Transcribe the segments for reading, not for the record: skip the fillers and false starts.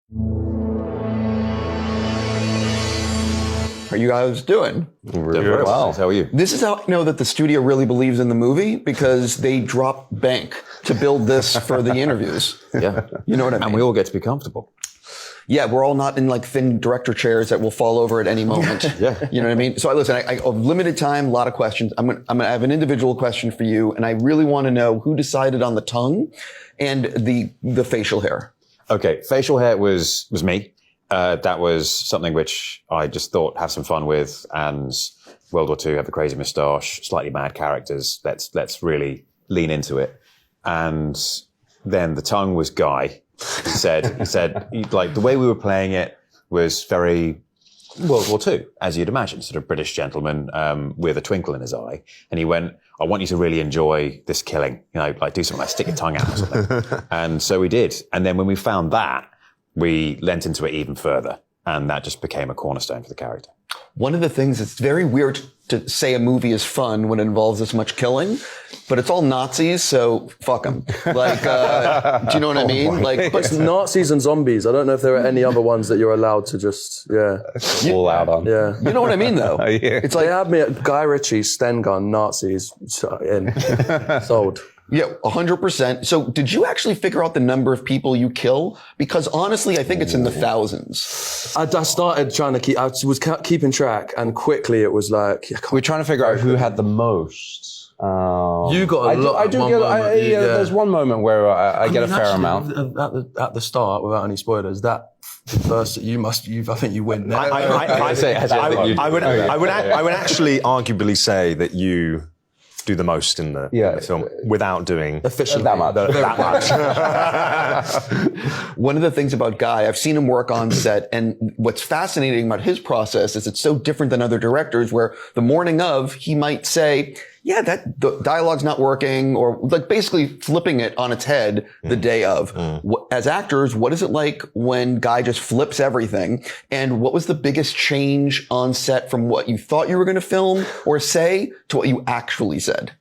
How are you guys doing? Very well. How are you? This is how I know that the studio really believes in the movie, because they drop bank to build this for the interviews. Yeah. You know what I mean? And we all get to be comfortable. Yeah, we're all not in like thin director chairs that will fall over at any moment. Yeah. You know what I mean? So listen, I have limited time, a lot of questions. I'm gonna have an individual question for you, and I really want to know who decided on the tongue and the facial hair. Okay, facial hair was me. That was something which I just thought have some fun with, and World War II have the crazy moustache, slightly mad characters. Let's really lean into it. And then the tongue was Guy. He said, like, the way we were playing it was very World War II, as you'd imagine, sort of British gentleman, with a twinkle in his eye. And he went, I want you to really enjoy this killing, you know, like do something like stick your tongue out or something. And so we did. And then when we found that, we lent into it even further. And that just became a cornerstone for the character. One of the things, it's very weird to say a movie is fun when it involves this much killing, but it's all Nazis, so fuck them. Like, do you know what I mean? Like, but it's Nazis and zombies. I don't know if there are any other ones that you're allowed to just, all out on. Yeah. You know what I mean, though? Yeah. It's like, they had me at Guy Ritchie, Stengun, Nazis, sold. Yeah, 100%. So did you actually figure out the number of people you kill? Because honestly, I think it's in the thousands. I started trying to keep, I was keeping track, and quickly it was like, We're trying to figure out who had the most. You got a lot. I do get. There's one moment where I get a fair amount. At the start, without any spoilers, that first I think you win. I would actually arguably say that you do the most in the film without doing efficiently that much. One of the things about Guy, I've seen him work on set, and what's fascinating about his process is it's so different than other directors, where the morning of, he might say, yeah, that the dialogue's not working, or like basically flipping it on its head the day of. As actors, what is it like when Guy just flips everything? And what was the biggest change on set from what you thought you were going to film or say to what you actually said?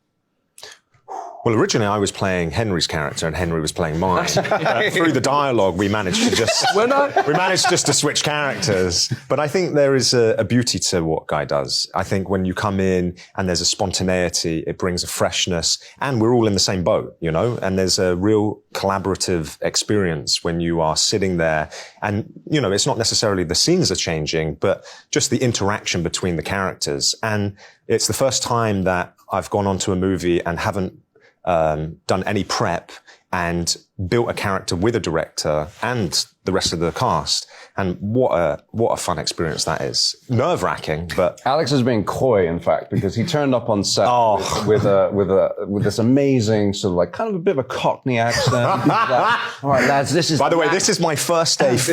Well, originally I was playing Henry's character and Henry was playing mine. Through the dialogue, we managed to just to switch characters. But I think there is a beauty to what Guy does. I think when you come in and there's a spontaneity, it brings a freshness, and we're all in the same boat, you know, and there's a real collaborative experience when you are sitting there, and, you know, it's not necessarily the scenes are changing, but just the interaction between the characters. And it's the first time that I've gone onto a movie and haven't done any prep and built a character with a director and the rest of the cast. And what a fun experience that is. Nerve-wracking, but Alex is being coy, in fact, because he turned up on set with this amazing sort of like kind of a bit of a Cockney accent. Like, all right, lads, this is. By the way, this is my first day, this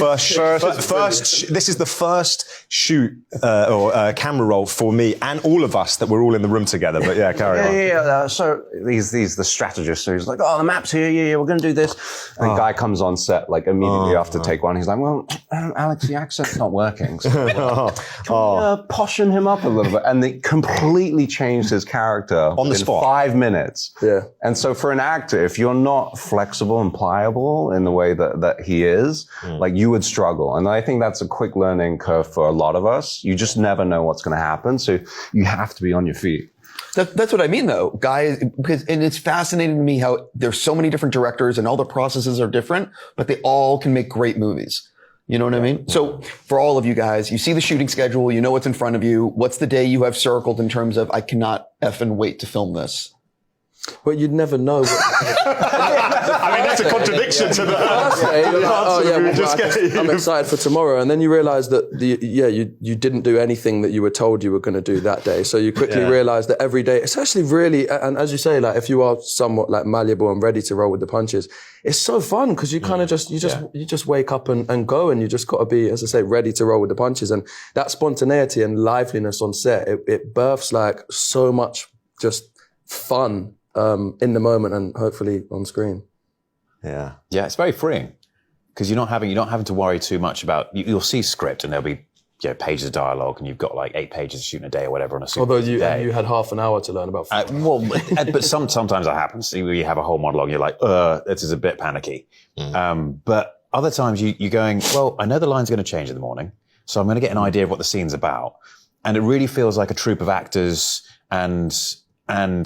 is the first shoot or camera roll for me and all of us that we're all in the room together. But yeah, carry on. Yeah. So he's the strategist. So he's like, oh, the map's here. Yeah, we're going to do this. And the guy comes on set like immediately after take one. He's like, well, Alex, the accent's not working. So can we poshen him up a little bit? And they completely changed his character on the spot. 5 minutes. Yeah. And so for an actor, if you're not flexible and pliable in the way that he is, like you would struggle. And I think that's a quick learning curve for a lot of us. You just never know what's going to happen. So you have to be on your feet. That's what I mean, though, Guy, because, and it's fascinating to me how there's so many different directors and all the processes are different, but they all can make great movies. You know what I mean? So for all of you guys, you see the shooting schedule, you know what's in front of you. What's the day you have circled in terms of, I cannot effing wait to film this? But you'd never know. I mean, that's a contradiction to the first day. I'm excited for tomorrow. And then you realize that you didn't do anything that you were told you were going to do that day. So you quickly realize that every day, it's actually really, and as you say, like if you are somewhat like malleable and ready to roll with the punches, it's so fun because you kind of you just wake up and go, and you just got to be, as I say, ready to roll with the punches. And that spontaneity and liveliness on set, it births like so much just fun in the moment and hopefully on screen. Yeah, it's very freeing because you're not having to worry too much about. You'll see script and there'll be pages of dialogue, and you've got like 8 pages to shoot in a day or whatever on a super Although day. you had half an hour to learn about. But sometimes that happens. You have a whole monologue, and you're like, this is a bit panicky. But other times you're going, well, I know the line's going to change in the morning, so I'm going to get an idea of what the scene's about. And it really feels like a troupe of actors and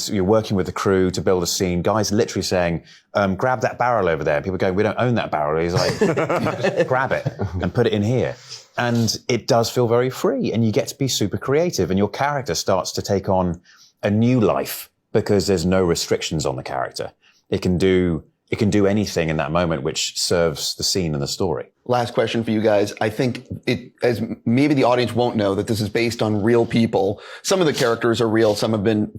you're working with the crew to build a scene. Guys literally saying, grab that barrel over there. And people going, we don't own that barrel. He's like, just grab it and put it in here. And it does feel very free, and you get to be super creative, and your character starts to take on a new life because there's no restrictions on the character. It can do anything in that moment which serves the scene and the story. Last question for you guys. I think as maybe the audience won't know that this is based on real people. Some of the characters are real. Some have been,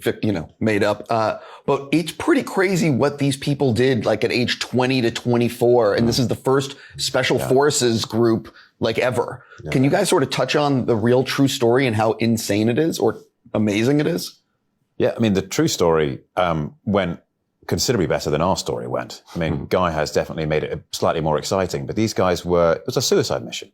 made up. But it's pretty crazy what these people did, like at age 20 to 24. And this is the first special forces group like ever. Yeah. Can you guys sort of touch on the real true story and how insane it is or amazing it is? Yeah. I mean, the true story, went considerably better than our story went. I mean, Guy has definitely made it slightly more exciting, but these guys it was a suicide mission.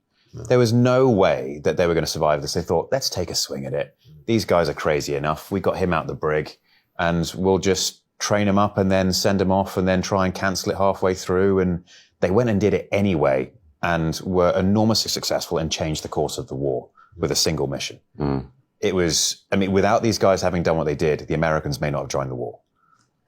There was no way that they were going to survive this. They thought, let's take a swing at it. These guys are crazy enough. We got him out the brig and we'll just train him up and then send him off and then try and cancel it halfway through. And they went and did it anyway and were enormously successful and changed the course of the war with a single mission. It was, without these guys having done what they did, the Americans may not have joined the war.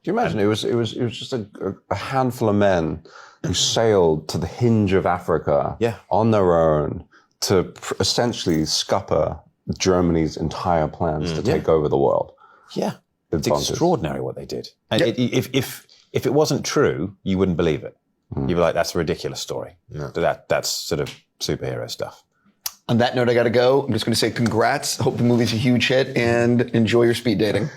Do you imagine it was just a handful of men who sailed to the hinge of Africa on their own to essentially scupper Germany's entire plans to take over the world. Yeah. It's extraordinary what they did. And if it wasn't true, you wouldn't believe it. You'd be like, that's a ridiculous story. That's sort of superhero stuff. On that note, I got to go. I'm just going to say congrats. Hope the movie's a huge hit and enjoy your speed dating.